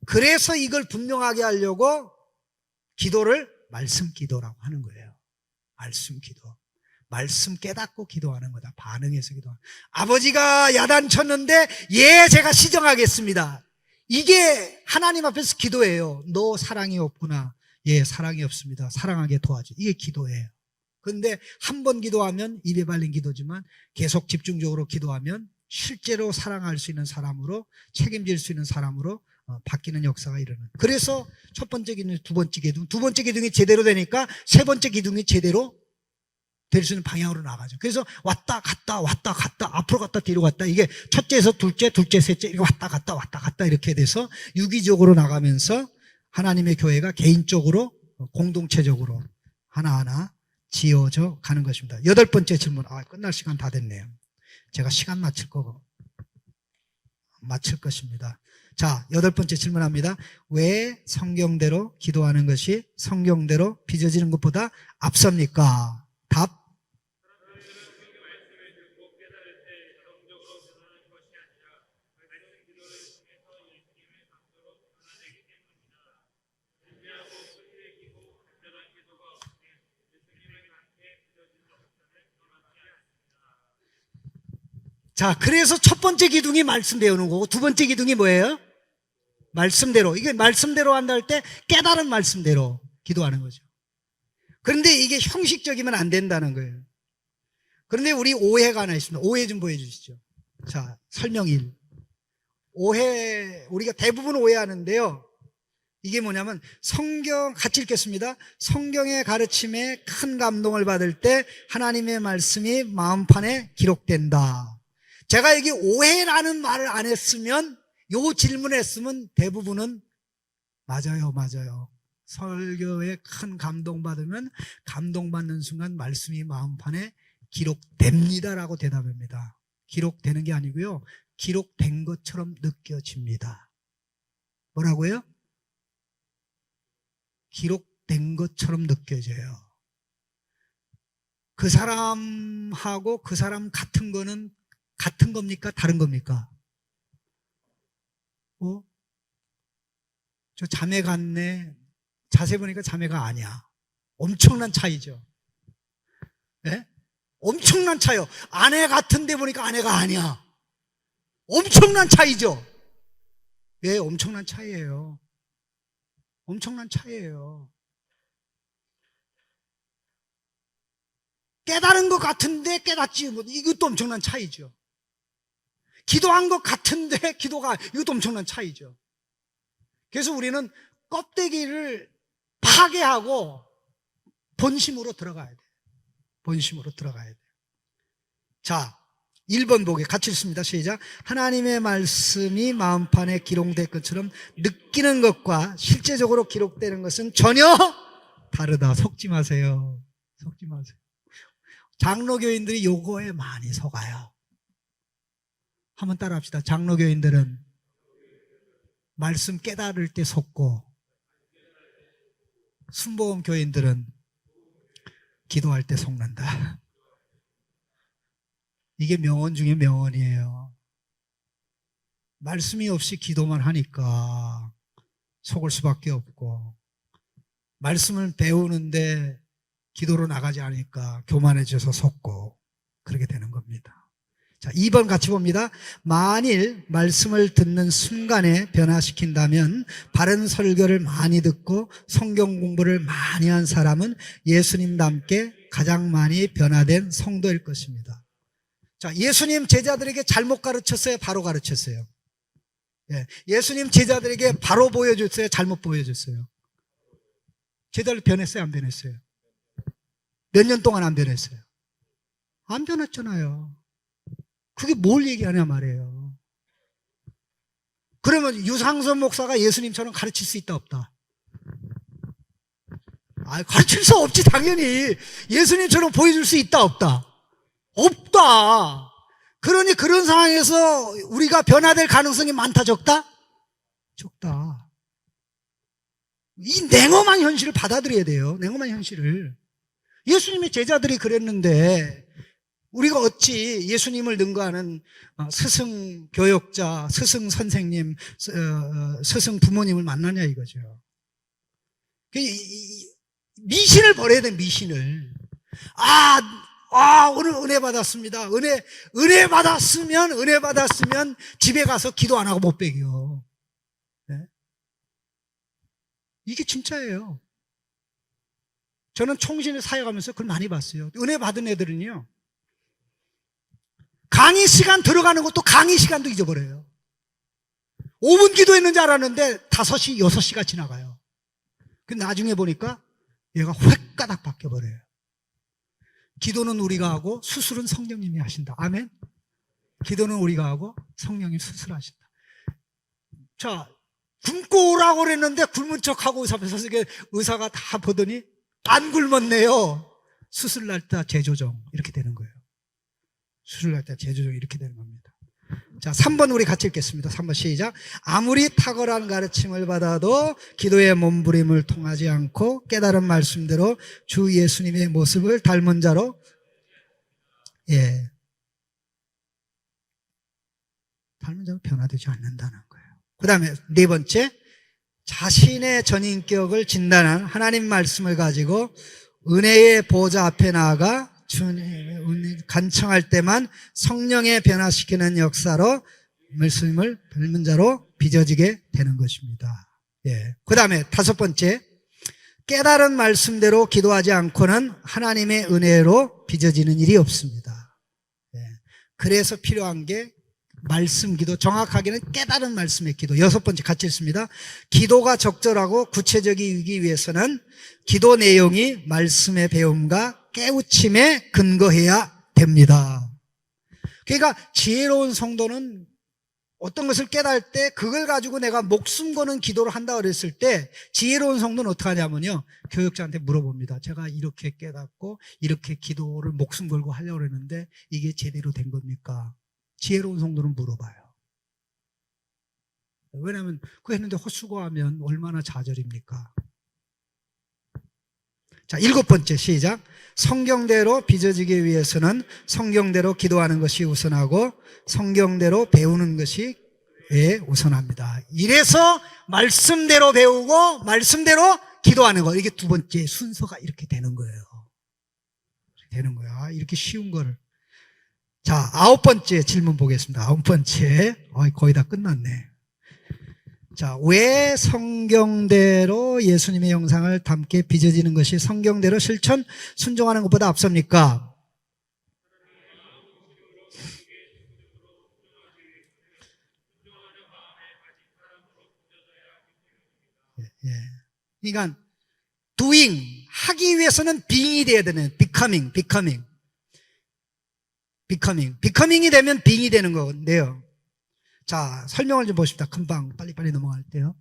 Speaker 1: 그래서 이걸 분명하게 하려고 기도를 말씀 기도라고 하는 거예요. 말씀 기도. 말씀 깨닫고 기도하는 거다. 반응해서 기도하는 거다. 아버지가 야단쳤는데 제가 시정하겠습니다. 이게 하나님 앞에서 기도예요. 너 사랑이 없구나. 사랑이 없습니다. 사랑하게 도와줘. 이게 기도예요. 그런데 한 번 기도하면 입에 발린 기도지만 계속 집중적으로 기도하면 실제로 사랑할 수 있는 사람으로 책임질 수 있는 사람으로 바뀌는 역사가 일어나요. 그래서 첫 번째 기둥이 두 번째 기둥이 제대로 되니까 세 번째 기둥이 제대로 될 수 있는 방향으로 나가죠. 그래서 왔다 갔다 앞으로 갔다 뒤로 갔다 이게 첫째에서 둘째 셋째 이렇게 왔다 갔다 이렇게 돼서 유기적으로 나가면서 하나님의 교회가 개인적으로 공동체적으로 하나하나 지어져 가는 것입니다. 여덟 번째 질문. 끝날 시간 다 됐네요. 제가 시간 맞출 것입니다. 자, 여덟 번째 질문합니다. 왜 성경대로 기도하는 것이 성경대로 빚어지는 것보다 앞섭니까? 답. 자, 그래서 첫 번째 기둥이 말씀 배우는 거고, 두 번째 기둥이 뭐예요? 말씀대로. 이게 말씀대로 한다 할 때 깨달은 말씀대로 기도하는 거죠. 그런데 이게 형식적이면 안 된다는 거예요. 그런데 우리 오해가 하나 있습니다. 오해 좀 보여주시죠. 자, 설명 1. 오해, 우리가 대부분 오해하는데요. 이게 뭐냐면 성경, 같이 읽겠습니다. 성경의 가르침에 큰 감동을 받을 때 하나님의 말씀이 마음판에 기록된다. 제가 여기 오해라는 말을 안 했으면, 요 질문을 했으면 대부분은 맞아요, 맞아요. 설교에 큰 감동받으면 감동받는 순간 말씀이 마음판에 기록됩니다라고 대답합니다. 기록되는 게 아니고요, 기록된 것처럼 느껴집니다. 뭐라고요? 기록된 것처럼 느껴져요. 그 사람하고 그 사람 같은 거는 같은 겁니까? 다른 겁니까? 저 자매 같네. 자세히 보니까 자매가 아니야. 엄청난 차이죠. 네? 엄청난 차이요. 아내 같은데 보니까 아내가 아니야. 엄청난 차이죠. 예, 엄청난 차이예요. 엄청난 차이예요. 깨달은 것 같은데 깨닫지 못, 이것도 엄청난 차이죠. 기도한 것 같은데 기도가, 이것도 엄청난 차이죠. 그래서 우리는 껍데기를 파괴하고 본심으로 들어가야 돼요. 본심으로 들어가야 돼요. 자, 1번 보게 같이 읽습니다. 시작. 하나님의 말씀이 마음판에 기록될 것처럼 느끼는 것과 실제적으로 기록되는 것은 전혀 다르다. 속지 마세요. 속지 마세요. 장로교인들이 요거에 많이 속아요. 한번 따라 합시다. 장로교인들은 말씀 깨달을 때 속고, 순복음 교인들은 기도할 때 속는다. 이게 명언 중에 명언이에요. 말씀이 없이 기도만 하니까 속을 수밖에 없고, 말씀을 배우는데 기도로 나가지 않으니까 교만해져서 속고, 그렇게 되는 겁니다. 자, 2번 같이 봅니다. 만일 말씀을 듣는 순간에 변화시킨다면 바른 설교를 많이 듣고 성경 공부를 많이 한 사람은 예수님답게 가장 많이 변화된 성도일 것입니다. 자, 예수님 제자들에게 잘못 가르쳤어요? 바로 가르쳤어요? 예, 예수님 제자들에게 바로 보여줬어요? 잘못 보여줬어요? 제자들 변했어요? 안 변했어요? 몇 년 동안 안 변했어요? 안 변했잖아요. 그게 뭘 얘기하냐 말이에요. 그러면 유상선 목사가 예수님처럼 가르칠 수 있다 없다? 가르칠 수 없지. 당연히 예수님처럼 보여줄 수 있다 없다? 없다. 그러니 그런 상황에서 우리가 변화될 가능성이 많다 적다? 적다. 이 냉엄한 현실을 받아들여야 돼요. 냉엄한 현실을. 예수님의 제자들이 그랬는데 우리가 어찌 예수님을 능가하는 스승 교역자, 스승 선생님, 스승 부모님을 만나냐 이거죠. 미신을 버려야 돼, 미신을. 오늘 은혜 받았습니다. 은혜 받았으면 집에 가서 기도 안 하고 못 배겨. 네? 이게 진짜예요. 저는 총신을 사역하면서 그걸 많이 봤어요. 은혜 받은 애들은요, 강의 시간 들어가는 것도 강의 시간도 잊어버려요. 5분 기도했는지 알았는데 5시, 6시가 지나가요. 근데 나중에 보니까 얘가 획가닥 바뀌어버려요. 기도는 우리가 하고 수술은 성령님이 하신다. 아멘? 기도는 우리가 하고 성령님 수술하신다. 자, 굶고 오라고 그랬는데 굶은 척하고 의사 앞에 서서 의사가 다 보더니 안 굶었네요. 수술 날 때 재조정 이렇게 되는 거예요. 수술 날 때 재조정 이렇게 되는 겁니다. 자, 3번 우리 같이 읽겠습니다. 3번 시작. 아무리 탁월한 가르침을 받아도 기도의 몸부림을 통하지 않고 깨달은 말씀대로 주 예수님의 모습을 닮은 자로, 닮은 자로 변화되지 않는다는 거예요. 그 다음에 4번째, 자신의 전인격을 진단한 하나님 말씀을 가지고 은혜의 보좌 앞에 나아가 주님의 은혜 간청할 때만 성령의 변화시키는 역사로 말씀을 밟는 자로 빚어지게 되는 것입니다. 예. 그 다음에 다섯 번째, 깨달은 말씀대로 기도하지 않고는 하나님의 은혜로 빚어지는 일이 없습니다. 예. 그래서 필요한 게 말씀 기도, 정확하게는 깨달은 말씀의 기도. 여섯 번째 같이 읽습니다. 기도가 적절하고 구체적이기 위해서는 기도 내용이 말씀의 배움과 깨우침에 근거해야 됩니다. 그러니까 지혜로운 성도는 어떤 것을 깨달을 때 그걸 가지고 내가 목숨 거는 기도를 한다 그랬을 때 지혜로운 성도는 어떻게 하냐면요, 교역자한테 물어봅니다. 제가 이렇게 깨닫고 이렇게 기도를 목숨 걸고 하려고 했는데 이게 제대로 된 겁니까? 지혜로운 성도는 물어봐요. 왜냐하면 그거 했는데 헛수고하면 얼마나 좌절입니까? 자, 일곱 번째 시작. 성경대로 빚어지기 위해서는 성경대로 기도하는 것이 우선하고 성경대로 배우는 것이 우선합니다. 이래서 말씀대로 배우고 말씀대로 기도하는 거, 이게 두 번째 순서가 이렇게 되는 거예요. 되는 거야. 이렇게 쉬운 거를. 자, 아홉 번째 질문 보겠습니다. 아홉 번째. 거의 다 끝났네. 자, 왜 성경대로 예수님의 형상을 담게 빚어지는 것이 성경대로 실천, 순종하는 것보다 앞섭니까? 예. 그러니까 doing, 하기 위해서는 being이 돼야 되는, becoming이 되면 being이 되는 건데요. 자, 설명을 좀 보십시다. 금방 빨리빨리 넘어갈게요.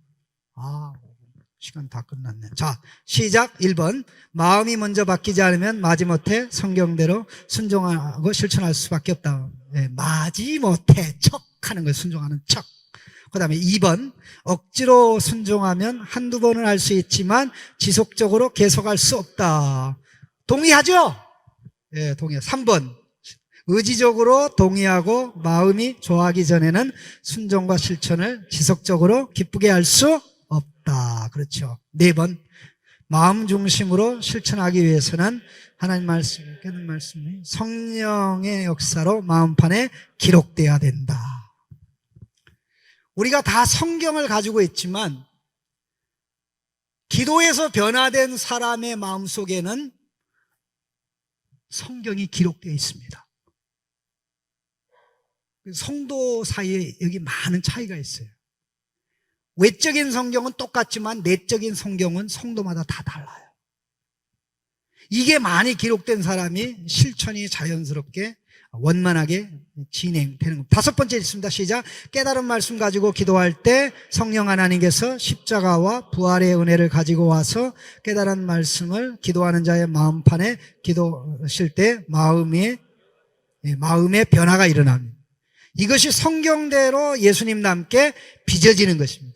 Speaker 1: 시간 다 끝났네. 자, 시작. 1번. 마음이 먼저 바뀌지 않으면 마지못해 성경대로 순종하고 실천할 수밖에 없다. 네, 마지못해 척하는 걸 순종하는 척. 그 다음에 2번. 억지로 순종하면 한두 번은 할 수 있지만 지속적으로 계속할 수 없다. 동의하죠? 예, 동의해요. 3번. 의지적으로 동의하고 마음이 좋아하기 전에는 순종과 실천을 지속적으로 기쁘게 할 수 없다. 그렇죠. 4번. 마음 중심으로 실천하기 위해서는 하나님 말씀이, 깨닫는 말씀이 성령의 역사로 마음판에 기록돼야 된다. 우리가 다 성경을 가지고 있지만 기도에서 변화된 사람의 마음속에는 성경이 기록되어 있습니다. 성도 사이에 여기 많은 차이가 있어요. 외적인 성경은 똑같지만 내적인 성경은 성도마다 다 달라요. 이게 많이 기록된 사람이 실천이 자연스럽게 원만하게 진행되는 겁니다. 다섯 번째 있습니다. 시작. 깨달은 말씀 가지고 기도할 때 성령 하나님께서 십자가와 부활의 은혜를 가지고 와서 깨달은 말씀을 기도하는 자의 마음판에 기도하실 때 마음의 변화가 일어납니다. 이것이 성경대로 예수님과 함께 빚어지는 것입니다.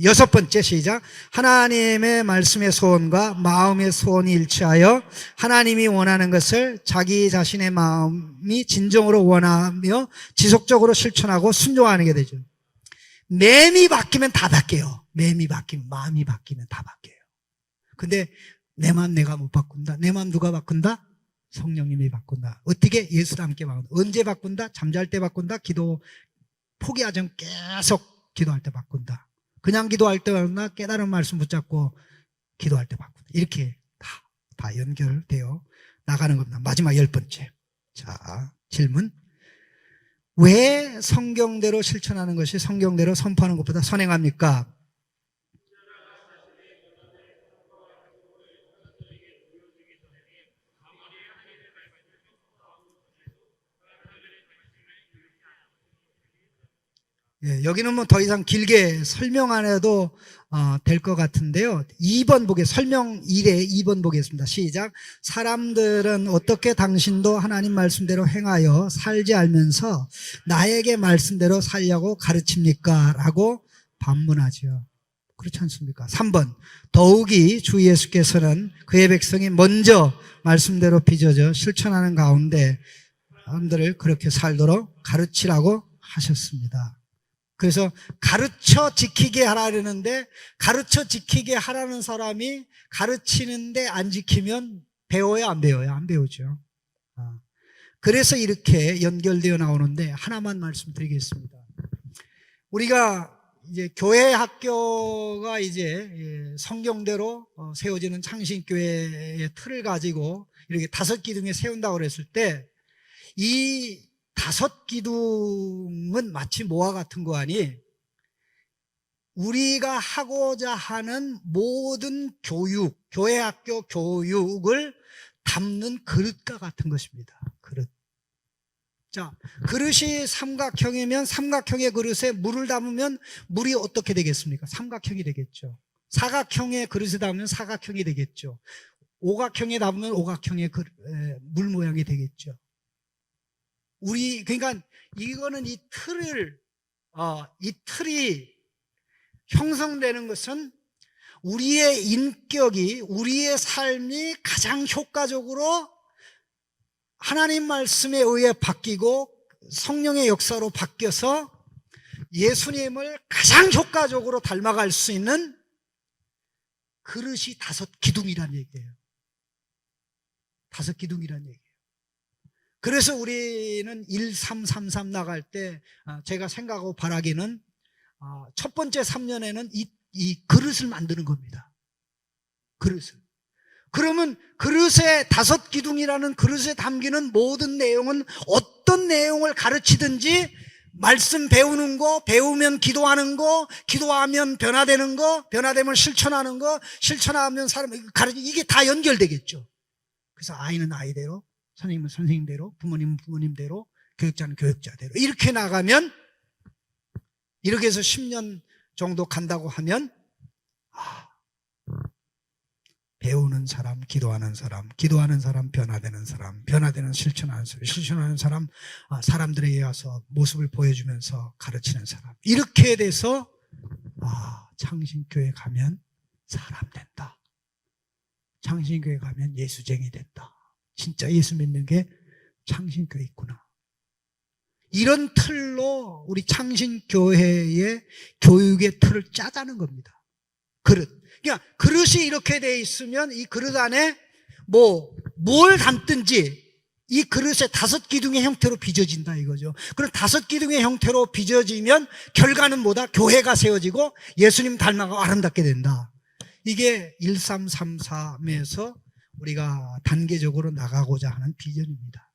Speaker 1: 여섯 번째 시작. 하나님의 말씀의 소원과 마음의 소원이 일치하여 하나님이 원하는 것을 자기 자신의 마음이 진정으로 원하며 지속적으로 실천하고 순종하는 게 되죠. 맴이 바뀌면 다 바뀌어요. 맴이 바뀌면, 마음이 바뀌면 다 바뀌어요. 근데 내 마음 내가 못 바꾼다. 내 마음 누가 바꾼다? 성령님이 바꾼다. 어떻게? 예수와 함께 바꾼다. 언제 바꾼다? 잠잘 때 바꾼다. 기도 포기하지 않고 계속 기도할 때 바꾼다. 그냥 기도할 때 바꾼다. 깨달은 말씀 붙잡고 기도할 때 바꾼다. 이렇게 다 연결되어 나가는 겁니다. 마지막 10번째. 자, 질문. 왜 성경대로 실천하는 것이 성경대로 선포하는 것보다 선행합니까? 예, 여기는 뭐 더 이상 길게 설명 안 해도 될 것 같은데요. 2번 설명 1에 2번 보겠습니다. 시작. 사람들은 어떻게 당신도 하나님 말씀대로 행하여 살지 알면서 나에게 말씀대로 살려고 가르칩니까? 라고 반문하죠. 그렇지 않습니까? 3번. 더욱이 주 예수께서는 그의 백성이 먼저 말씀대로 빚어져 실천하는 가운데 사람들을 그렇게 살도록 가르치라고 하셨습니다. 그래서 가르쳐 지키게 하라는데 가르쳐 지키게 하라는 사람이 가르치는데 안 지키면 배워요, 안 배워요? 안 배우죠. 그래서 이렇게 연결되어 나오는데 하나만 말씀드리겠습니다. 우리가 이제 교회 학교가 이제 성경대로 세워지는 창신교회의 틀을 가지고 이렇게 5기둥에 세운다고 그랬을 때 이 5기둥은 마치 뭐와 같은 거 아니? 우리가 하고자 하는 모든 교육, 교회 학교 교육을 담는 그릇과 같은 것입니다. 그릇. 자, 그릇이 삼각형이면 삼각형의 그릇에 물을 담으면 물이 어떻게 되겠습니까? 삼각형이 되겠죠. 사각형의 그릇에 담으면 사각형이 되겠죠. 오각형에 담으면 오각형의 물 모양이 되겠죠. 그러니까 이거는 이 틀이 형성되는 것은 우리의 인격이, 우리의 삶이 가장 효과적으로 하나님 말씀에 의해 바뀌고 성령의 역사로 바뀌어서 예수님을 가장 효과적으로 닮아갈 수 있는 그릇이 5기둥이란 얘기예요. 5기둥이란 얘기예요. 그래서 우리는 1333 나갈 때 제가 생각하고 바라기는 첫 번째 3년에는 이 그릇을 만드는 겁니다. 그릇을. 그러면 그릇의 5기둥이라는 그릇에 담기는 모든 내용은 어떤 내용을 가르치든지 말씀 배우는 거, 배우면 기도하는 거, 기도하면 변화되는 거, 변화되면 실천하는 거, 실천하면 이게 다 연결되겠죠. 그래서 아이는 아이대로, 선생님은 선생님대로, 부모님은 부모님대로, 교육자는 교육자대로 이렇게 나가면, 이렇게 해서 10년 정도 간다고 하면 배우는 사람, 기도하는 사람, 기도하는 사람, 변화되는 사람, 변화되는 실천하는 사람, 실천하는 사람, 사람들에게 의해서 모습을 보여주면서 가르치는 사람, 이렇게 돼서 창신교회 가면 사람 된다, 창신교회 가면 예수쟁이 된다, 진짜 예수 믿는 게 창신교회 있구나, 이런 틀로 우리 창신교회의 교육의 틀을 짜자는 겁니다. 그릇. 그러니까 그릇이 이렇게 돼 있으면 이 그릇 안에 뭘 담든지 이 그릇의 5기둥의 형태로 빚어진다 이거죠. 그럼 5기둥의 형태로 빚어지면 결과는 뭐다? 교회가 세워지고 예수님 닮아가고 아름답게 된다. 이게 1333에서 우리가 단계적으로 나가고자 하는 비전입니다.